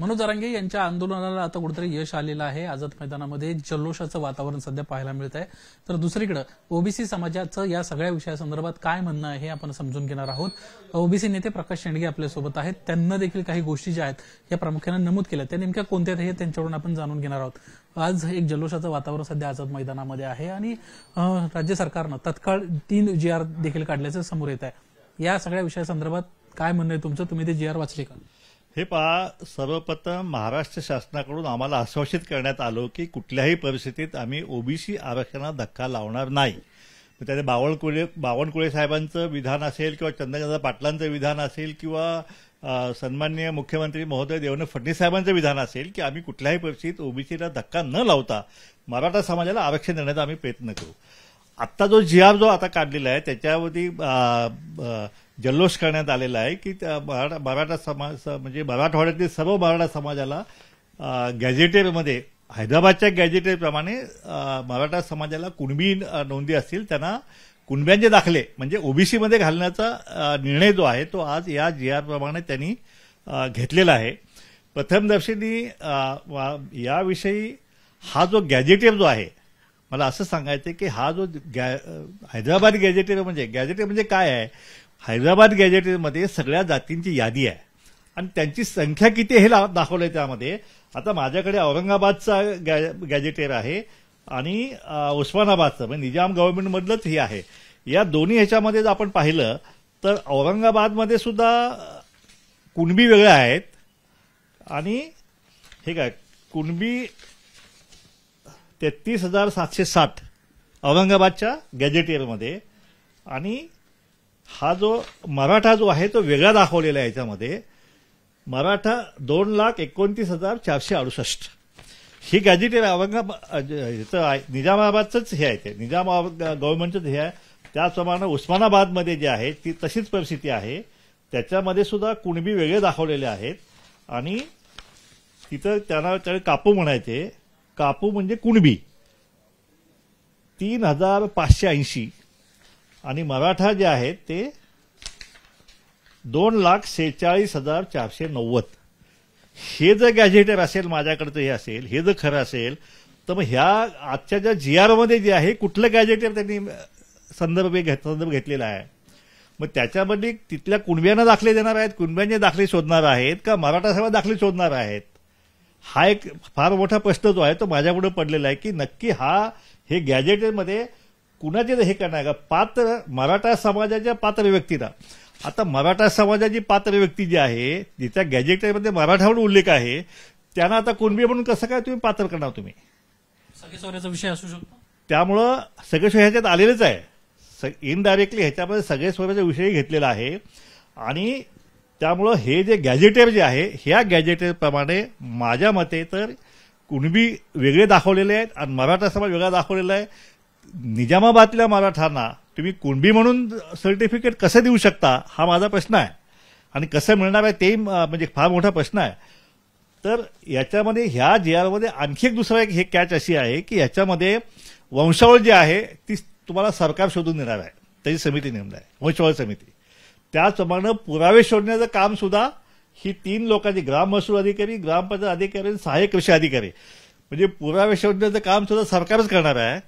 मनोज जरांगे यांच्या आंदोलनाला आता कुठेतरी यश आलेलं आहे। आझाद मैदानामध्ये जल्लोषाचं वातावरण सध्या पाहायला मिळत आहे। तर दुसरीकडे ओबीसी समाजाचं या सगळ्या विषयासंदर्भात काय म्हणणं आहे हे आपण समजून घेणार आहोत। ओबीसी नेते प्रकाश शेंडगे आपल्यासोबत आहेत। त्यांना देखील काही गोष्टी ज्या आहेत या प्रामुख्याने नमूद केल्या, त्या नेमक्या कोणत्या आहेत हे त्यांच्याकडून आपण जाणून घेणार आहोत। आज एक जल्लोषाचं वातावरण सध्या आझाद मैदानामध्ये आहे आणि राज्य सरकारनं तत्काळ 3 GR देखील काढल्याचं समोर येत आहे। या सगळ्या विषयासंदर्भात काय म्हणणं आहे तुमचं? तुम्ही ते GR वाचले का? हे पहा, सर्वप्रथम महाराष्ट्र शासनाकडून आम्हाला आश्वासित करण्यात आलं की कुठल्याही परिस्थितीत आम्ही ओबीसी आरक्षणाला धक्का लावणार नाही। त्याने बावनकुळे साहेबांचं विधान असेल किंवा चंद्रकांत पाटलांचं विधान असेल किंवा सन्माननीय मुख्यमंत्री महोदय देवेंद्र फडणवीस साहेबांचं विधान असेल की आम्ही कुठल्याही परिस्थितीत ओबीसीला धक्का न लावता मराठा समाजाला आरक्षण देण्याचा आम्ही प्रयत्न करू। आत्ता जो GR जो आता काढलेला आहे त्याच्यावरती जल्लोष करण्यात आलेला आहे की मराठा समाज म्हणजे मराठवाड्यातील सर्व मराठा समाजाला गॅझेटेरमध्ये हैदराबादच्या गॅझेटेरप्रमाणे मराठा समाजाला कुणबी नोंदी असतील त्यांना कुणब्यांचे दाखले म्हणजे ओबीसीमध्ये घालण्याचा निर्णय जो आहे तो आज या GR प्रमाणे त्यांनी घेतलेला आहे। प्रथमदर्शनी याविषयी हा जो गॅझेटेर जो आहे, मला असं सांगायचं की हा जो हैदराबाद गॅझेटेर म्हणजे काय आहे? हैदराबाद गॅझेटेरमध्ये सगळ्या जातींची यादी आहे आणि त्यांची संख्या किती हे दाखवलंय त्यामध्ये। आता माझ्याकडे औरंगाबादचा गॅझेटेर आहे आणि उस्मानाबादचं म्हणजे निजाम गव्हर्नमेंटमधलंच हे आहे। या दोन्ही ह्याच्यामध्ये जर आपण पाहिलं तर औरंगाबादमध्ये सुद्धा कुणबी वेगळ्या आहेत आणि हे काय कुणबी 33,760 औरंगाबादच्या गॅझेटेरमध्ये आणि हा जो मराठा जो आहे तो वेगळा दाखवलेला आहे। याच्यामध्ये मराठा 2,29,468 ही गॅझेटेर औरंगाबाद निजामाबादचंच हे आहे, ते निजाम गव्हर्नमेंटचंच हे आहे। त्याचप्रमाणे उस्मानाबादमध्ये जे आहे ती तशीच परिस्थिती आहे, त्याच्यामध्ये सुद्धा कुणबी वेगळे दाखवलेले आहेत आणि तिथं त्यांना कापू म्हणायचे, कापू म्हणजे कुणबी 3,580 आणि मराठा जे आहेत ते 2,46,490। हे जर गॅझेटेर असेल माझ्याकडचं हे असेल, हे जर खरं असेल तर मग ह्या आजच्या ज्या GR मध्ये जे आहे कुठलं गॅझेटेर त्यांनी संदर्भ घेतलेला आहे? मग त्याच्यामध्ये तिथल्या कुणब्यांना दाखले देणार आहेत, कुणब्यांचे दाखले शोधणार आहेत का मराठा सभा दाखले शोधणार आहेत? हा एक फार मोठा प्रश्न जो आहे तो माझ्यापुढे पडलेला आहे की नक्की हे गॅझेटेरमध्ये कुणाचे हे करणार का? पात्र मराठा समाजाच्या पात्र व्यक्तीला, आता मराठा समाजाची पात्र व्यक्ती जी आहे जिच्या गॅझेटेरमध्ये मराठा म्हणून उल्लेख आहे त्यांना आता कुणबी म्हणून कसं काय तुम्ही पात्र करणार? तुम्ही सगळे सोयऱ्याचा विषय असू शकतो, त्यामुळं सगळे सोय ह्याच्यात आलेलेच आहे। इनडायरेक्टली ह्याच्यामध्ये सगळे सोयऱ्याचा विषय घेतलेला आहे आणि त्यामुळं हे जे गॅझेटेर जे आहे ह्या गॅझेटेरप्रमाणे माझ्या मते तर कुणबी वेगळे दाखवलेले आहेत आणि मराठा समाज वेगळा दाखवलेला आहे। निजामाबादल्या मराठांना तुम्ही कुणबी म्हणून सर्टिफिकेट कसं देऊ शकता हा माझा प्रश्न आहे आणि कसं मिळणार आहे ते म्हणजे फार मोठा प्रश्न आहे। तर याच्यामध्ये ह्या GR मध्ये आणखी एक दुसरा एक हे कॅच अशी आहे की याच्यामध्ये वंशावळ जी आहे ती तुम्हाला सरकार शोधून देणार आहे, त्याची समिती नेमणार आहे, वंशावळ समिती। त्याचप्रमाणे पुरावे शोधण्याचं काम सुद्धा ही 3 लोकांची ग्राम महसूल अधिकारी, ग्रामपंचायत अधिकारी आणि सहाय्यक कृषी अधिकारी म्हणजे पुरावे शोधण्याचं काम सुद्धा सरकारच करणार आहे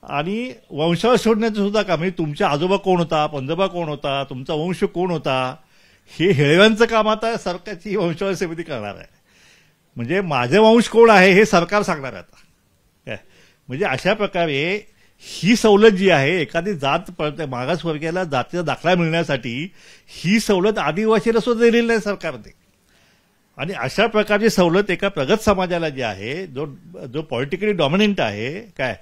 आणि वंशावळ शोधण्याचं सुद्धा काम म्हणजे तुमच्या आजोबा कोण होता, पंजोबा कोण होता, तुमचा वंश कोण होता हे हेळव्यांचं काम आता सरकारची वंशावळ समिती करणार आहे। म्हणजे माझे वंश कोण आहे हे सरकार सांगणार आहे आता। म्हणजे अशा प्रकारे ही सवलत जी आहे एखादी जात मागासवर्गीयाला जातीचा दाखला मिळण्यासाठी ही सवलत आदिवासीला सुद्धा दिलेली नाही सरकारने आणि अशा प्रकारची सवलत एका प्रगत समाजाला जी आहे जो पॉलिटिकली डॉमिनंट आहे, काय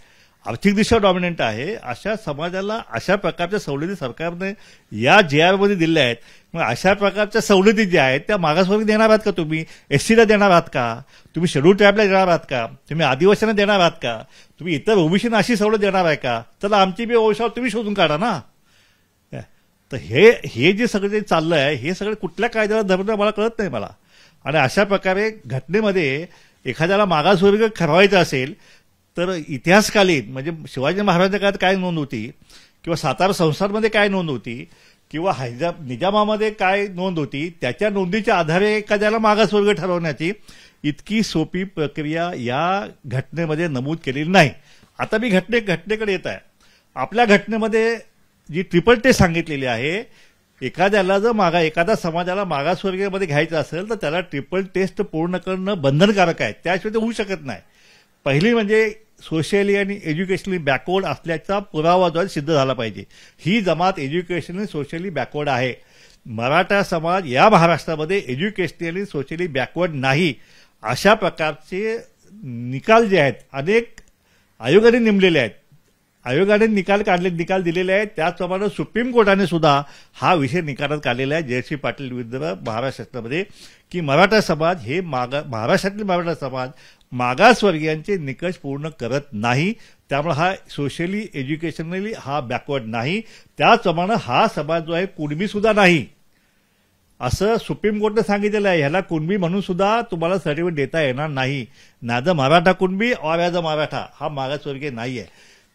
आर्थिकदृष्ट्या डॉमिनंट आहे, अशा समाजाला अशा प्रकारच्या सवलती सरकारने या GR मध्ये दिल्या आहेत। मग अशा प्रकारच्या सवलती ज्या आहेत त्या मागासवर्गीय देणार आहात का? तुम्ही SCला देणार आहात का? तुम्ही शेड्यूल ट्राईबला देणार आहात का? तुम्ही आदिवासींना देणार आहात का? तुम्ही इतर ओबीसीना अशी सवलत देणार आहे का? तर आमची बी वंशावळ तुम्ही शोधून काढा ना। तर हे जे सगळं जे चाललं आहे हे सगळं कुठल्या कायद्याला धरून मला कळत नाही मला। आणि अशा प्रकारे घटनेमध्ये एखाद्याला मागासवर्गीय ठरवायचं असेल तर इतिहासकालीन म्हणजे शिवाजी महाराजांच्या काळात काय नोंद होती किंवा सातारा संस्थानमध्ये काय नोंद होती किंवा निजामामध्ये काय नोंद होती त्याच्या नोंदीच्या आधारे एखाद्याला मागासवर्ग ठरवण्याची इतकी सोपी प्रक्रिया या घटनेमध्ये नमूद केलेली नाही. आता मी घटनेकडे येत आहे. आपल्या घटनेमध्ये जी ट्रिपल टेस्ट सांगितलेली आहे, एखाद्याला जर एखाद्या समाजाला मागासवर्गीयमध्ये घ्यायचं असेल तर त्याला ट्रिपल टेस्ट पूर्ण करणं बंधनकारक आहे, त्याशिवाय ते होऊ शकत नाही. पहिली म्हणजे सोशली आणि एज्युकेशनली बॅकवर्ड असल्याचा पुरावा जो सिद्ध झाला पाहिजे. ही जमात एज्युकेशनली सोशली बॅकवर्ड आहे. मराठा समाज या महाराष्ट्रामध्ये एज्युकेशनली सोशली बॅकवर्ड नाही. अशा प्रकारचे निकाल जे आहेत अनेक आयोगाने नेमलेले आहेत, आयोगाने निकाल दिलेले आहेत. त्याचप्रमाणे सुप्रीम कोर्टाने सुद्धा हा विषय निकालात काढलेला आहे जयश्री पाटील विरुद्ध महाराष्ट्र शासनामध्ये, की मराठा समाज हे महाराष्ट्रातील मराठा समाज मागासवर्गीयांचे निकष पूर्ण करत नाही. त्यामुळे हा सोशली एज्युकेशनली हा बॅकवर्ड नाही. त्याचप्रमाणे हा समाज जो आहे कुणबी सुद्धा नाही असं सुप्रीम कोर्टने सांगितलेलं आहे. ह्याला कुणबी म्हणून सुद्धा तुम्हाला सर्टिफिकेट देता येणार नाही. नाद मराठा कुणबी और ॲज अ मराठा हा मागासवर्गीय नाही आहे.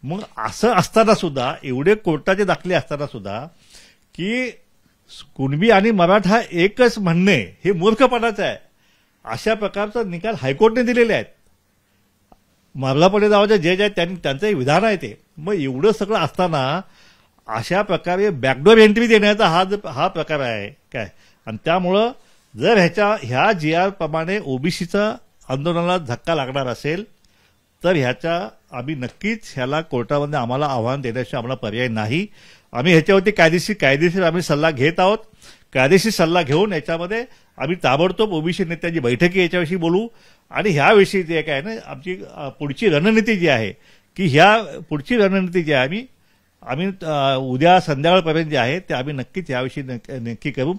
मग असं असताना सुद्धा, एवढे कोर्टाचे दाखले असताना सुद्धा, की कुणबी आणि मराठा एकच म्हणणे हे मूर्खपणाचं आहे. अशा प्रकारचा निकाल हायकोर्टने दिलेले आहेत. मर्लापडे नावाचे जज आहेत त्यांचं एक विधान आहे ते. मग एवढं सगळं असताना अशा प्रकारे बॅकडोर एंट्री देण्याचा हा प्रकार आहे काय. आणि त्यामुळं जर ह्या GR प्रमाणे ओबीसीचा आंदोलनाला धक्का लागणार असेल तर आम्ही नक्कीच ह्याला कोर्टामध्ये आम्हाला आव्हान देण्याशिवाय आम्हाला पर्याय नाही. आम्ही ह्याच्यावरती कायदेशीर आम्ही सल्ला घेत आहोत. कायदेशीर सल्ला घेऊन याच्यामध्ये आम्ही ताबडतोब ओबीसी नेत्यांची बैठकी याच्याविषयी बोलू. आणि ह्याविषयी जे काय ना आमची पुढची रणनीती जी आहे, की पुढची रणनीती जी आहे आम्ही उद्या संध्याकाळपर्यंत जे आहे ते आम्ही नक्कीच याविषयी नक्की करू.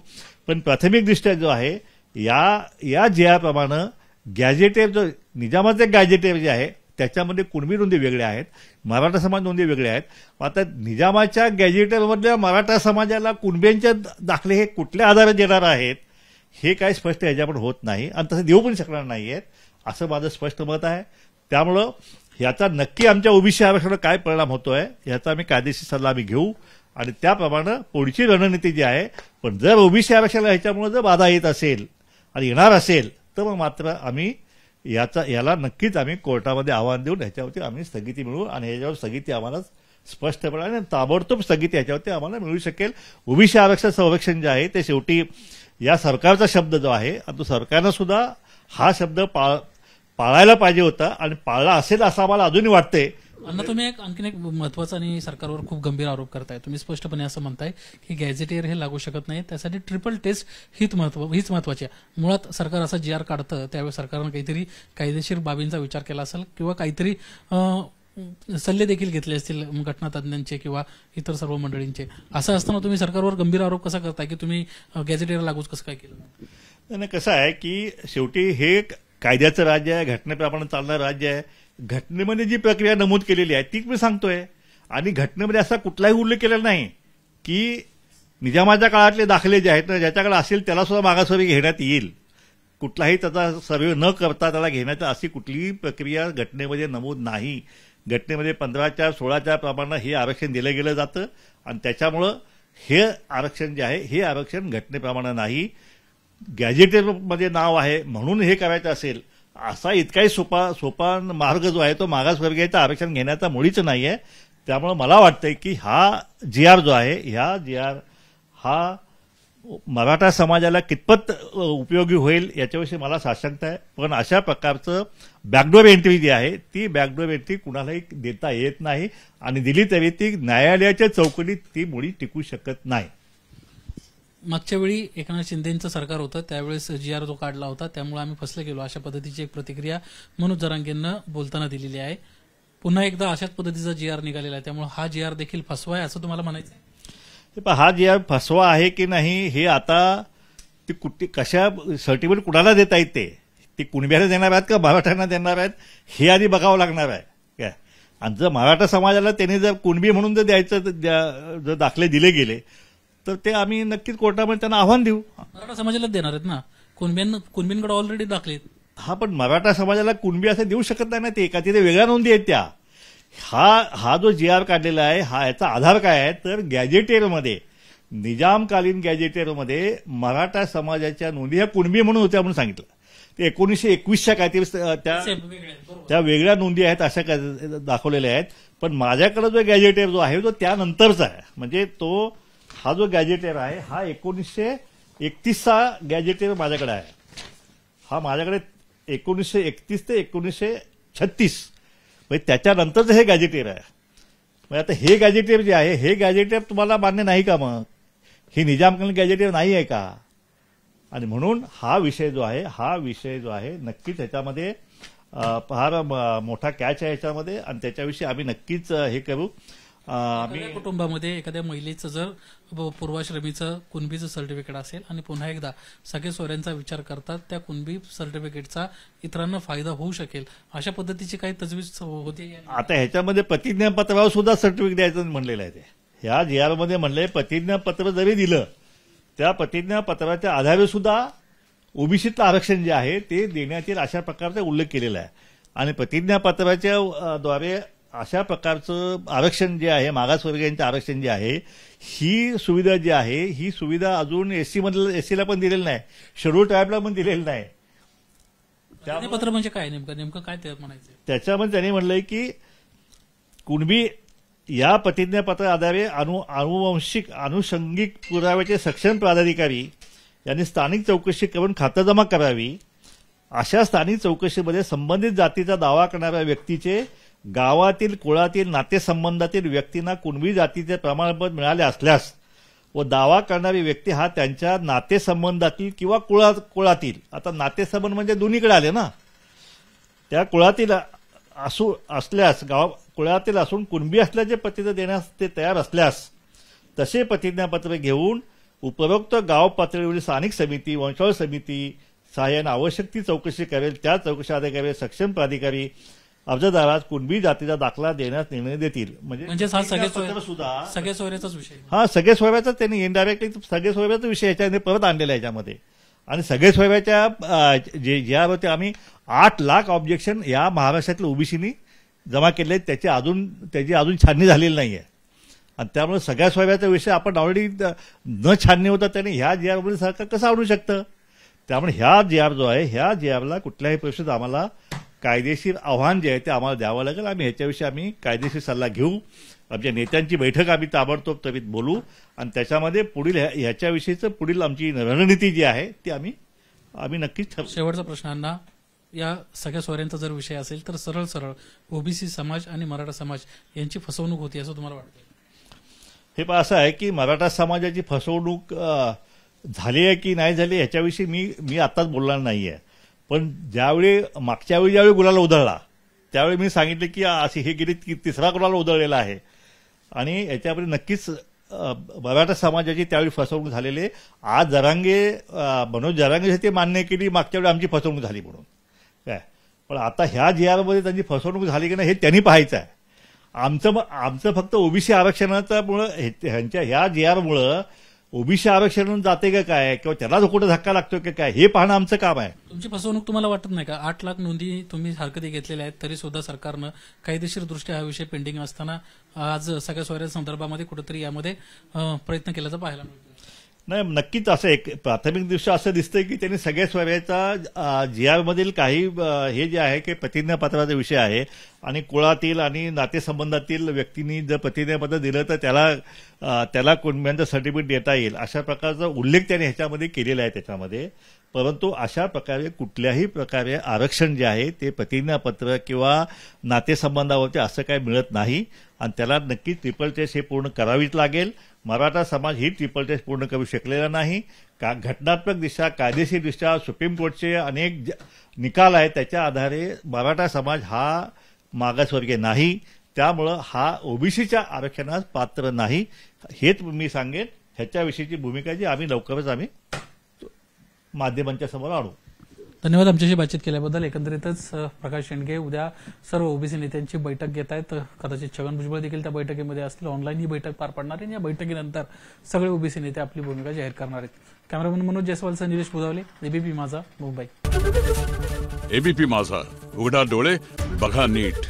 पण प्राथमिकदृष्ट्या जो आहे या GR प्रमाणे गॅजेटेर जो निजामाचे गॅजेटेर जे आहे त्याच्यामध्ये कुणबी नोंदी वेगळ्या आहेत, मराठा समाज नोंदी वेगळ्या आहेत. आता निजामाच्या गॅजेटेरमधल्या मराठा समाजाला कुणब्यांचे दाखले हे कुठल्या आधारे देणार आहेत हे काय स्पष्ट ह्याच्याकडे होत नाही आणि तसं देऊ पण शकणार नाहीयेत असं माझं स्पष्ट मत आहे. त्यामुळं याचा नक्की आमच्या ओबीसी आरक्षणावर काय परिणाम होतोय याचा आम्ही कायदेशीर सल्ला घेऊ आणि त्याप्रमाणे पुढची रणनीती जी आहे. पण जर ओबीसी आरक्षणाला ह्याच्यामुळे जर बाधा येत असेल आणि येणार असेल तर मग मात्र आम्ही याला नक्कीच आम्ही कोर्टामध्ये आव्हान देऊन ह्याच्यावरती आम्ही स्थगिती मिळवू आणि ह्याच्यावर स्थगिती आम्हाला स्पष्टपणे आणि ताबडतोब स्थगिती ह्याच्यावरती आम्हाला मिळू शकेल. ओबीसी आरक्षण संरक्षण जे आहे ते शेवटी या सरकारचा शब्द जो आहे तो सरकारनं सुद्धा हा शब्द पाळायला पाहिजे होता आणि पाळला असेल असं आम्हाला अजूनही वाटतंय. अण्णा, तुम्ही आणखीन एक महत्वाचा आणि सरकारवर खूप गंभीर आरोप करताय. तुम्ही स्पष्टपणे असं म्हणताय की गॅझेटियर हे लागू शकत नाही, त्यासाठी ट्रिपल टेस्ट हीच महत्वाची आहे. मुळात सरकार असा GR काढतं त्यावेळी सरकारनं काहीतरी कायदेशीर बाबींचा विचार केला असेल किंवा काहीतरी सल्ले देखील घेतले असतील घटनातज्ञांचे किंवा इतर सर्व मंडळींचे. असं असताना तुम्ही सरकारवर गंभीर आरोप कसा करताय की तुम्ही गॅझेटियर लागूच कसं काय केलं? कसं आहे की शेवटी हे कायद्याचं राज्य आहे, घटनेप्रमाणे चालणारं राज्य आहे. घटनेमध्ये जी प्रक्रिया नमूद केलेली आहे तीच मी सांगतोय. आणि घटनेमध्ये असा कुठलाही उल्लेख केलेला नाही की निजामाच्या काळातले दाखले जे आहेत ना ज्याच्याकडे असेल त्याला सुद्धा मागासवर्गीय घेण्यात येईल. कुठलाही त्याचा सर्वे न करता त्याला घेण्याची अशी कुठलीही प्रक्रिया घटनेमध्ये नमूद नाही. घटनेमध्ये 15/4/16 प्रमाणे हे आरक्षण दिलं गेलं जातं आणि त्याच्यामुळं हे आरक्षण जे आहे हे आरक्षण घटनेप्रमाणे नाही. गॅजेटेरमध्ये नाव आहे म्हणून हे करायचं असेल असा इतकाही सोपा मार्ग जो आहे तो मागासवर्गीयाचं आरक्षण घेण्याचा मुळीच नाहीये. त्यामुळे मला वाटतंय की हा GR जो आहे GR हा मराठा समाजाला कितपत उपयोगी होईल याच्याविषयी मला साशंकता आहे. पण अशा प्रकारचं बॅकडोर एंट्री जी आहे ती बॅकडोर एंट्री कुणालाही देता येत नाही आणि दिली तरी ती न्यायालयाच्या चौकटीत ती मुळी टिकू शकत नाही. मागच्या वेळी एकनाथ शिंदेचं सरकार होतं त्यावेळेस GR जो काढला होता त्यामुळे आम्ही फसले गेलो अशा पद्धतीची एक प्रतिक्रिया मनोज जरांगेंना बोलताना दिलेली आहे. पुन्हा एकदा अशाच पद्धतीचा GR निघालेला आहे त्यामुळे हा GR देखील फसवा आहे असं तुम्हाला म्हणायचं आहे? हा GR फसवा आहे की नाही हे आता ती कशा सर्टिफिकेट कुणाला देता येते ती कुणब्याला देणार आहेत का मराठ्यांना देणार आहेत हे आधी बघावं लागणार आहे काय. आणि जर मराठा समाजाला त्यांनी जर कुणबी म्हणून जर द्यायचं जर दाखले दिले गेले तर ते आम्ही नक्कीच कोर्टामध्ये त्यांना आव्हान देऊ. मराठा समाजाला देणार आहेत ना, कुणबींकडे ऑलरेडी दाखले. हा पण मराठा समाजाला कुणबी असं देऊ शकत नाही ना, ते एका तिथे वेगळ्या नोंदी आहेत त्या. हा जो GR काढलेला आहे ह्याचा आधार काय आहे तर गॅजेटेरमध्ये निजामकालीन गॅजेटेरमध्ये मराठा समाजाच्या नोंदी ह्या कुणबी म्हणून होत्या म्हणून सांगितलं. ते 1921च्या काहीतरी त्या वेगळ्या नोंदी आहेत अशा दाखवलेल्या आहेत. पण माझ्याकडे जो गॅजेटेर जो आहे तो त्यानंतरचा आहे. म्हणजे हा जो गॅजेटेर आहे हा 1931चा गॅजेटेर माझ्याकडे आहे. हा माझ्याकडे 1931 ते 1936 म्हणजे त्याच्यानंतरचं हे गॅजेटेर आहे. म्हणजे आता हे गॅजेटेर जे आहे हे गॅजेटेर तुम्हाला मान्य नाही का? मग हे निजामकालीन गॅजेटेर नाही आहे का? आणि म्हणून हा विषय जो आहे नक्कीच ह्याच्यामध्ये फार मोठा कॅच आहे ह्याच्यामध्ये. आणि त्याच्याविषयी आम्ही नक्कीच हे करू. आम्ही कुटुंबामध्ये एखाद्या महिलेचं जर पूर्वाश्रमीचं कुणबीचं सर्टिफिकेट असेल आणि पुन्हा एकदा सगळे सोयऱ्यांचा विचार करतात त्या कुणबी सर्टिफिकेटचा इतरांना फायदा होऊ शकेल अशा पद्धतीची काही तजवीज होते. आता ह्याच्यामध्ये प्रतिज्ञापत्रावर सुद्धा सर्टिफिकेट द्यायचं म्हणलेलं आहे. ते ह्या GR मध्ये म्हणले प्रतिज्ञापत्र जरी दिलं त्या प्रतिज्ञापत्राच्या आधारे सुद्धा ओबीसीतलं आरक्षण जे आहे ते देण्यात येईल अशा प्रकारचा उल्लेख केलेला आहे. आणि प्रतिज्ञापत्राच्या द्वारे अशा प्रकारचं आरक्षण जे आहे मागासवर्गीयांचं आरक्षण जे आहे ही सुविधा जी आहे ही सुविधा अजून एससीला पण दिलेली नाही, शेड्यूल ट्राईबला पण दिलेली नाही. पत्र म्हणजे काय नेमकं काय ते म्हणायचं? त्याच्यामध्ये त्यांनी म्हणलंय की कुणबी या प्रतिज्ञापत्रा आधारे आनुवंशिक अनुषंगिक पुराव्याचे सक्षम प्राधिकारी यांनी स्थानिक चौकशी करून खातरजमा करावी. अशा स्थानिक चौकशीमध्ये संबंधित जातीचा दावा करणाऱ्या व्यक्तीचे गावातील कुळातील नातेसंबंधातील व्यक्तींना कुणबी जातीचे प्रमाणपत्र मिळाले असल्यास व दावा करणारी व्यक्ती हा त्यांच्या नातेसंबंधातील किंवा कुळातील, आता नातेसंबंध म्हणजे दोन्हीकडे आले ना, त्या कुळातील असल्यास कुळातील असून कुणबी असल्याचे प्रतिज्ञा देण्यास ते तयार असल्यास तसे प्रतिज्ञापत्र घेऊन उपरोक्त गाव पातळीवरील स्थानिक समिती वंशावळ समिती सहाय्याने आवश्यक ती चौकशी करेल. त्या चौकशी अधिकारी सक्षम प्राधिकारी अर्जदारास कुणबी जातीचा दाखला देण्यास निर्णय देतील. म्हणजे सगळ्या सोयऱ्याचाच विषय. हा सगळे सोयऱ्याचा त्यांनी इनडायरेक्टली सगळे सोयऱ्याचा विषय याच्यामध्ये परत आणलेला आहे याच्यामध्ये. आणि सगळे सोयऱ्याच्या ज्यावरती आम्ही 8 लाख ऑब्जेक्शन या महाराष्ट्रातील ओबीसीनी जमा केले त्याची अजून छाननी झालेली नाहीये. आणि त्यामुळे सगळ्या सोयऱ्याचा विषय आपण ऑलरेडी न छाननी होता त्याने ह्या GR सरकार कसं आणू शकतं? त्यामुळे ह्या GR जो आहे ह्या GRला कुठल्याही परिस्थितीत आम्हाला कायदेशीर आव्हान जे आहे ते आम्हाला द्यावं लागेल. आम्ही ह्याच्याविषयी कायदेशीर सल्ला घेऊ. आमच्या नेत्यांची बैठक आम्ही ताबडतोब त्वरित बोलू आणि त्याच्यामध्ये पुढील ह्याच्याविषयीचं पुढील आमची रणनीती जी आहे ती आम्ही नक्कीच ठरवू. शेवटचा प्रश्नांना या सगळ्या सोयऱ्यांचा जर विषय असेल तर सरळ ओबीसी समाज आणि मराठा समाज यांची फसवणूक होती असं तुम्हाला वाटतं? हे असं आहे की मराठा समाजाची फसवणूक झाली आहे की नाही झाली ह्याच्याविषयी मी आताच बोलणार नाहीये. पण मागच्या वेळी ज्यावेळी गुलाल उधळला त्यावेळी मी सांगितलं की अशी हे गेली तिसरा गुलाल उधळलेला आहे आणि याच्यामध्ये नक्कीच मराठा समाजाची त्यावेळी फसवणूक झालेली. आज मनोज जरांगे ते मान्य केली मागच्या वेळी आमची फसवणूक झाली म्हणून काय. पण आता ह्या GRमध्ये त्यांची फसवणूक झाली की नाही हे त्यांनी पाहायचं आहे. आमचं फक्त ओबीसी आरक्षणाच्यामुळं ह्यांच्या ह्या GRमुळं ओबीसी आरक्षण जाते का काय किंवा त्याला कुठं धक्का लागतोय का काय हे पाहणं आमचं काम आहे. तुमची फसवणूक तुम्हाला वाटत नाही का? 8 लाख नोंदी तुम्ही हरकती घेतलेल्या आहेत तरी सुद्धा सरकारनं कायदेशीरदृष्ट्या हा विषय पेंडिंग असताना आज सगळ्या सोयऱ्या संदर्भामध्ये कुठेतरी यामध्ये प्रयत्न केल्याचं पाहायला मिळतं. नाही नक्कीच असं एक प्राथमिक दृष्ट्या असं दिसतंय की त्यांनी सगळ्या सोयऱ्याचा GRमधील काही हे जे आहे की प्रतिज्ञापत्राचा विषय आहे आणि कुळातील आणि नातेसंबंधातील व्यक्तींनी जर प्रतिज्ञापत्र दिलं तर त्याला कुणब्यांचं सर्टिफिकेट देता येईल अशा प्रकारचा उल्लेख त्यांनी ह्याच्यामध्ये केलेला आहे त्याच्यामध्ये. परंतु अशा प्रकारे कुठल्याही प्रकारे आरक्षण जे आहे ते प्रतिज्ञापत्र किंवा नातेसंबंधावरती असं काही मिळत नाही आणि त्याला नक्कीच ट्रिपल टेस्ट हे पूर्ण करावीच लागेल. मराठा समाज ही ट्रिपल टेस्ट पूर्ण करू शकलेला नाही. घटनात्मक दृष्ट्या कायदेशीर दृष्ट्या सुप्रीम कोर्टचे अनेक निकाल आहेत त्याच्या आधारे मराठा समाज हा मागासवर्गीय नाही. त्यामुळं हा ओबीसीच्या आरक्षणास पात्र नाही हेच मी सांगेन. ह्याच्याविषयीची भूमिका जी आम्ही लवकरच माध्यमांच्या समोर आणू. धन्यवाद आमच्याशी बातचीत केल्याबद्दल. एकंदरीतच प्रकाश शेंडगे उद्या सर्व ओबीसी नेत्यांची बैठक घेत आहेत. कदाचित छगन भुजबळ देखील त्या बैठकीमध्ये असतील. ऑनलाईन ही बैठक पार पडणार आहे. या बैठकीनंतर सगळे ओबीसी नेते आपली भूमिका जाहीर करणार आहेत. कॅमेरामन मनोज जयस्वालसह निलेश बुधावले, एबीपी माझा, मुंबई. एबीपी माझा, उघडा डोळे बघा नीट.